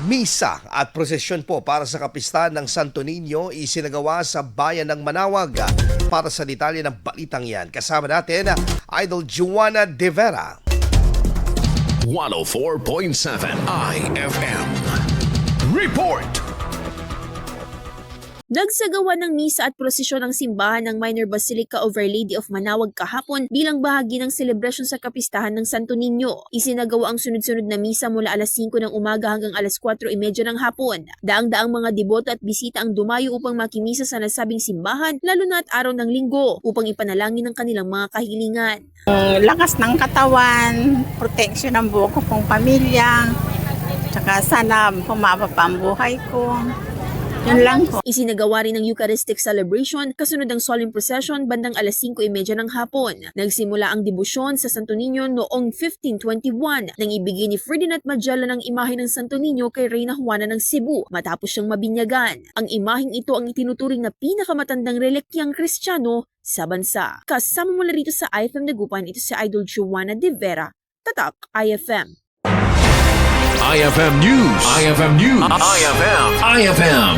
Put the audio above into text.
Misa at prosesyon po para sa kapistahan ng Santo Niño isinagawa sa bayan ng Manawag. Para sa detalye ng balitang yan, kasama natin Idol Joanna De Vera. 104.7 IFM. Report! Nagsagawa ng misa at prosesyon ng simbahan ng Minor Basilica of Our Lady of Manawag kahapon bilang bahagi ng selebrasyon sa kapistahan ng Santo Niño. Isinagawa ang sunod-sunod na misa mula alas 5 ng umaga hanggang alas 4:30 ng hapon. Daang-daang mga deboto at bisita ang dumayo upang makimisa sa nasabing simbahan, lalo na at araw ng linggo, upang ipanalangin ang kanilang mga kahilingan. Lakas ng katawan, proteksyon ng buo ko pong pamilya, tsaka sana pumaba pa ang buhay ko. Yun lang po. Isinagawa rin ang Eucharistic celebration kasunod ng solemn procession bandang alas 5:30 ng hapon. Nagsimula ang debosyon sa Santo Niño noong 1521 nang ibigay ni Ferdinand Magellan ang imahe ng Santo Niño kay Reyna Juana ng Cebu matapos siyang mabinyagan. Ang imaheng ito ang itinuturing na pinakamatandang relikyang Kristiyano sa bansa. Kasama mula rito sa IFM Dagupan, ito si Idol Joanna De Vera, Tatak IFM. IFM News. IFM News. IFM.